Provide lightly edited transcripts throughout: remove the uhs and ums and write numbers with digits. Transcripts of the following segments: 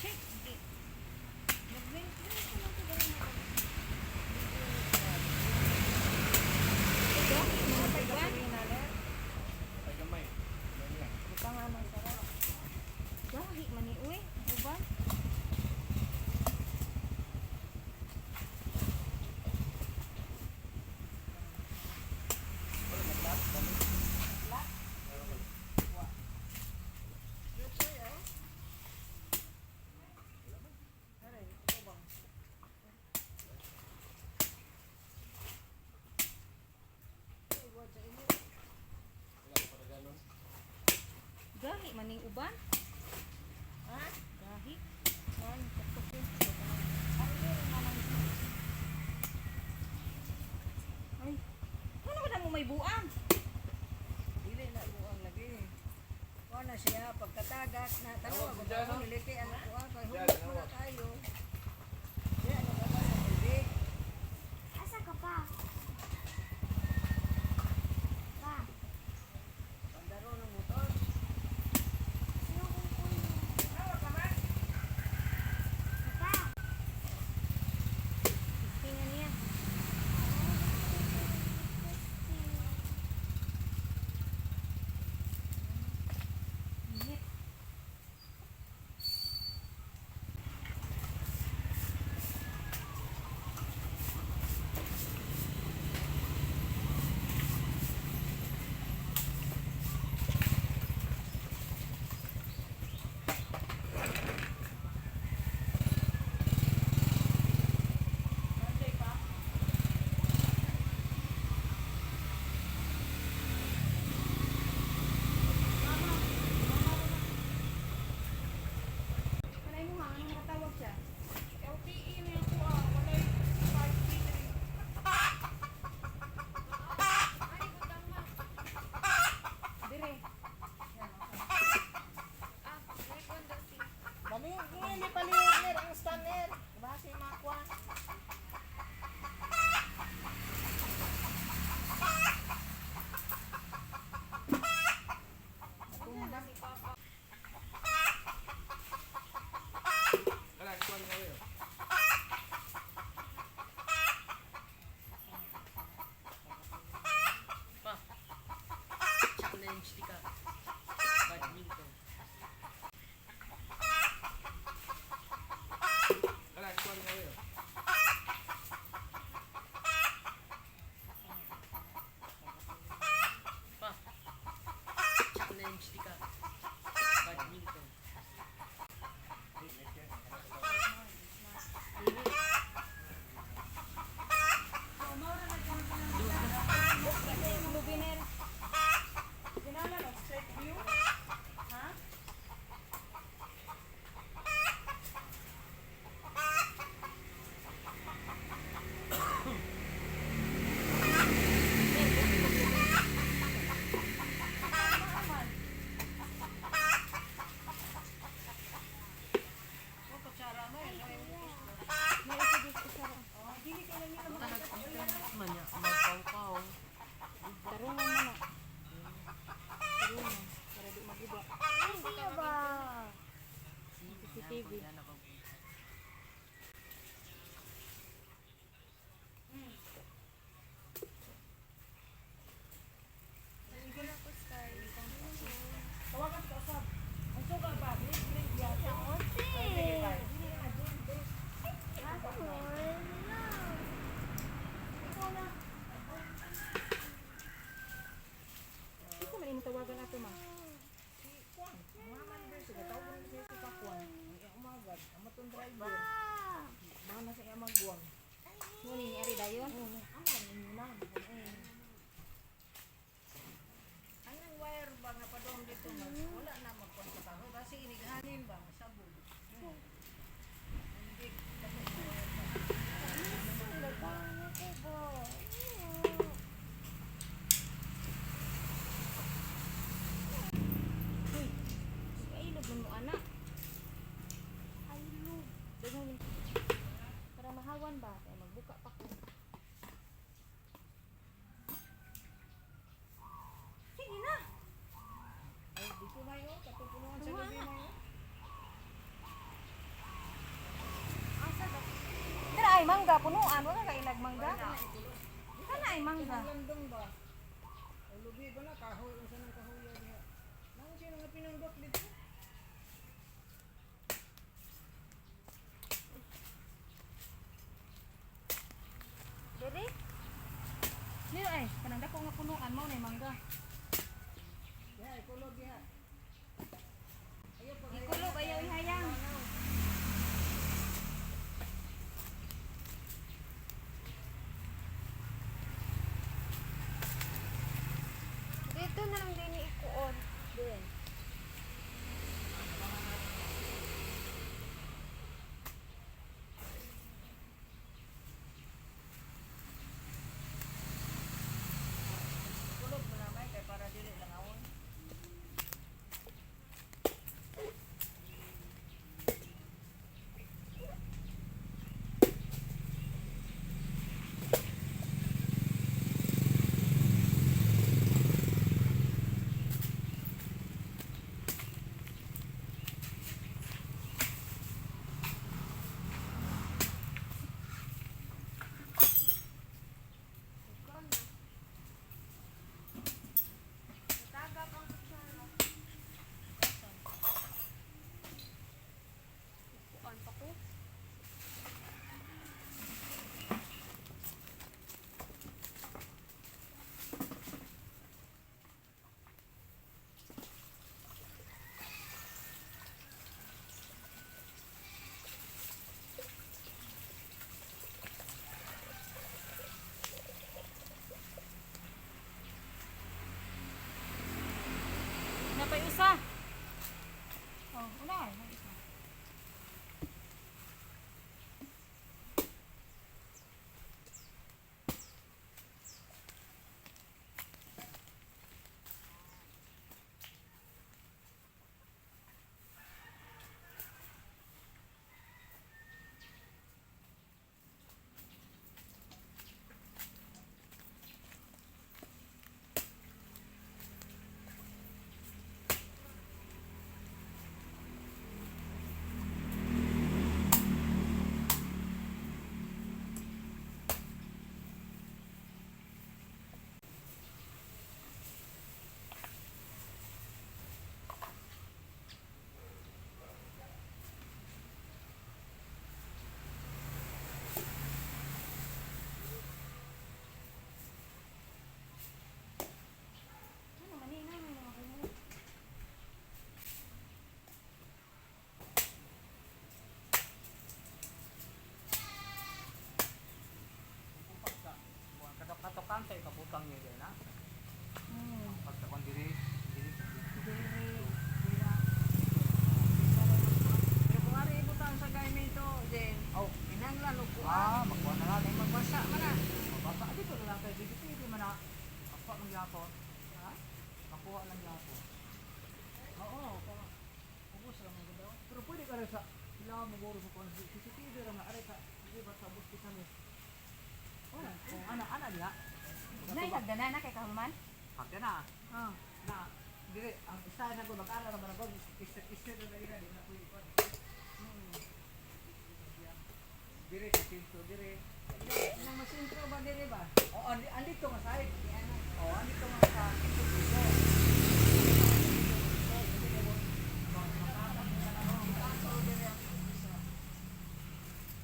Check. Mag-wait ko lang ko gawin mo. Ito, mga pagwan. Pagamay. Ito nga man sarap. Gahi man ni uy. Uban. Gahi man ni uban. Ha? Gahi. Yan, katukos. Ay. Ano ba na mo may buang? Dili na buang lagi. Kuha na siya, pagkatagat na tanawa ko ba niliti ang kuha kay hugot mo na tayo. Di ano ka ba sa tubig? Asa ka pa? Pa, Pandaro ng motor. sino kong kulo? Pa, Tingnan niya. Init. Kanay mo nga, anong matawag siya? LTE niya ko walay 5P3. Dire. Dali, hindi paliwag ang stunner. Base makwa. Wala, kuwan nga yun. Challenge di ka. Badminton. Wala, kuwan nga yun. Pa. Challenge di ka. Badminton. Lubiner. Kinala na straight view. Ha? Oh, kutsara mo eh. May ito dito sa Oh, dili ka lang nila Man ya, magpaw-paw. tarungan mo na. Tarungan. Para di magiba. hindi ba? CCTV. Yan ako. Tawagan ka usap. Ang sugal ba? Blink yata. Ote. Dili na dun. Asa mo? Wala. Ikaw na. Ito man yung tawagan ato ma. Si Kwan. Mga man siya. Tawag na siya si Kakwan. Ang umagad. Ang matong driver. Pa. Mga na siya magwang. Ngunit ni Ari dayon. Aman, yun na. Ang wire ba nga pa doon dito nga, wala na magpunta ka. Kasi inighanin ba, masabog. Hindi, kasi wire ba. Nagkano ko ba? Uy. Ay, lubon mo anak. Ay, look. Dagan para mahawan ba? Kaya magbuka pa ko. Sige na. Ay, dito na yun. Katutulungan sa gabi na yun. mangga punuan wala ka ilag mangga. Kana ay mangga. Landong ba? O lubi ba na kahoy unsa nang kahoy diha? Nang sino nga pinundot dito? Diri. Dili ay kanang dako nga punuan mo na mangga. Diha ikulog diha. Ayo pag Ikulog ayaw ihayang. Dito na lang din ikuon. din. Kulog mo na may kay para dili lang awon. Kuan pa ko. Napay usa. Oh, unay, may isa. Ano man ni na mga kuno. Katok-katokan tayo kaputang niya din ha. Pagtakon diri. Diri. Pero kung ari ibutan sa gamito, din, Oh, inanglan og kuan. magkuha na natin. Magbasa man na. Mabasa dito na lang kay dito pwede man na. Ako lang yapon. Ha? Makuha lang yapon. Oo, ubos lang mo daw. Pero pwede ka rin sa ilaw mo guro sa kung CCTV rin na aray ka. Hindi ba sa bus kita ni? Oh, kung ana diha. Nay hagdanan na kay kahuman. Hagda na. Ah. Na dire ang isa na ko mag-ana naman ako is na dira di na pwede pa. Dire sa pinto dire. Nang masintro ba diri ba? Oh, andito nga side. Ano? Oh, andito nga sa pinto dito.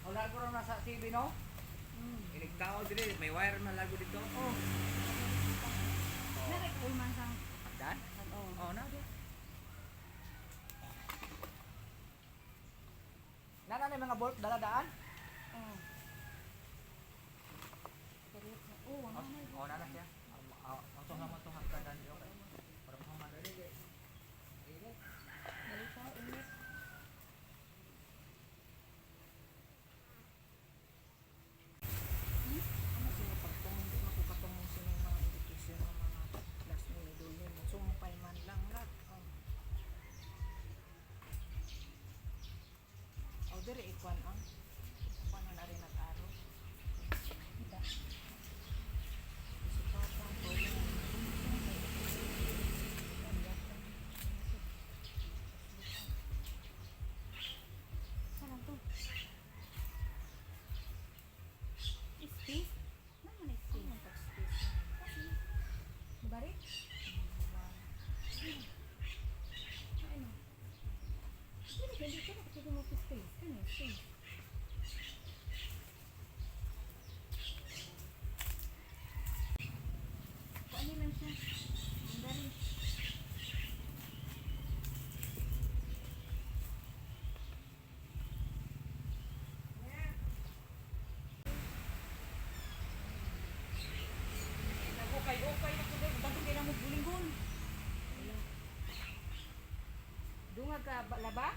Oh, lago rin nasa TV, no? Iligtao dire, may wire man lago dito. Oh. Nari ko man sang. Dan? Oh, na dia. Nana na mga bolt daladaan? Oh. Oh, ano na. Oh, nana siya. Matong ka dan yo kay. Para mo madali. Dali sa init. Ano sila pagtungin di makukatungin sila yung mga education ng mga last minute doon mo. Sumpay man lang lat. Oh, diri ikwan ang. Ikwan na rin nag-aro. Kita. Isipatan ko yung Sana to. ko mo space. Ano, space. Kuan lang siya. Mandarin. Nagukay-ukay na ko dahil. Dagdag kayo na mo bulingon. Dungag ka laba?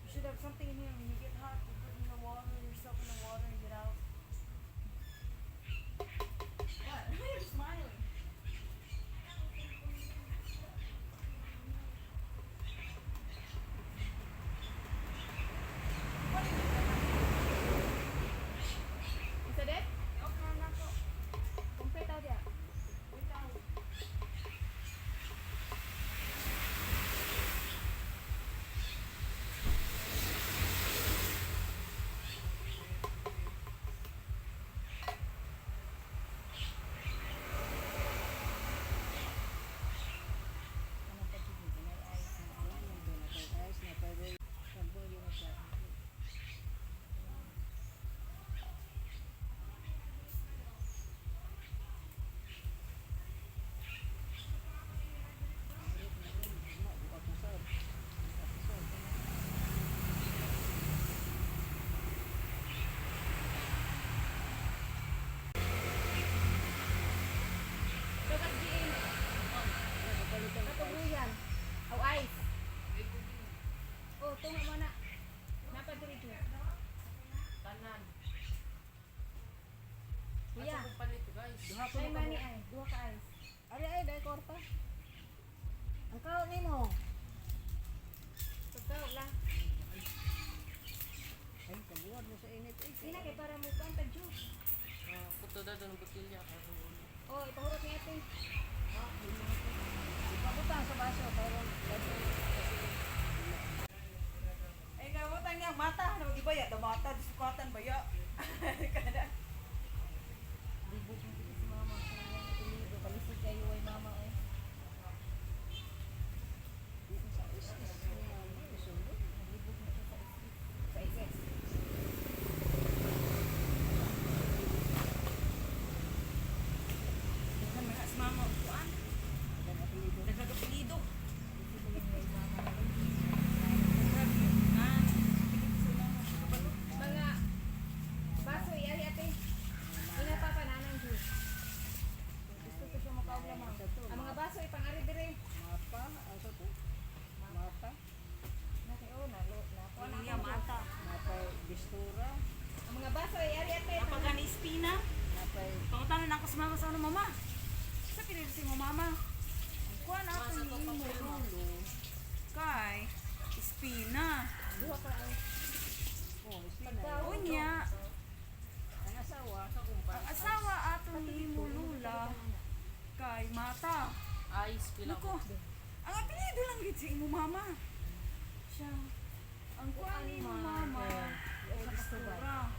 You should have something in here when you get hot. You put in the water, yourself in the water and get out. What? Why are you smiling? Isa din? Okay na ako. Complete out dia. Wait out. Dapat diin. Katubuyan. Aw ice. Oh, tunga mo na. Napa diri dito. Tanan. Kuya, Asa ko palit guys. ay mani ay. Duha ka ice. Ari ay dai korta. Ang kao nimo. Pagkaw lang. Ay kabuhat mo sa init ay. Sina kay para mo kan tag juice. Puto da ng botilya kaso. Oh, ipahurot ni ate. Ipakutang sa baso pero Ay, kamutan niya, mata. Ano, iba ya, da mata, disukatan ba ya? Kada. Libog mo si mama sa iyang tulido. Balisig kayo ay mama ay. dito sa istis niya isulod. Libog mo siya sa isis. Dagan mga asmama, kuan. Dan apelido. Nagkagapilido. Mga baso iyari ate. Ina pa pananang juice. Gusto ko siya makaog lamang. Ang mga baso ipang-ari dire. Mata, asa to? Mata, Naki oh nalo na. Kuha na Iya, mata. napay bistura, Ang mga baso iyari ate. Napagani espina. napay Pangutangan ako sa mama sa ano, mama. Sa pinili si mo, mama. Ang kuha na ako ni mo. Kay, espina. Duha ka ay. oh, isina. Unya, Ang asawa, ang asawa ato ni mo, Lula. Kay, mata. Ice pila Naku, ang apelido lang gid sa imo, mama. Siya. Ang kuha ni mo, mama. Bistura.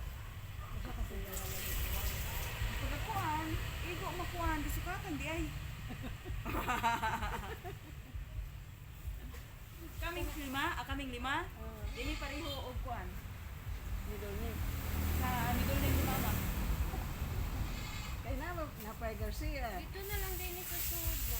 Pagkakuan, igo makuan, disukatan di ay. Kaming lima, dili pareho og kuan. nidol ni. Sa midol ni mama. Kay na napay Garcia. Dito na lang din sa sud na.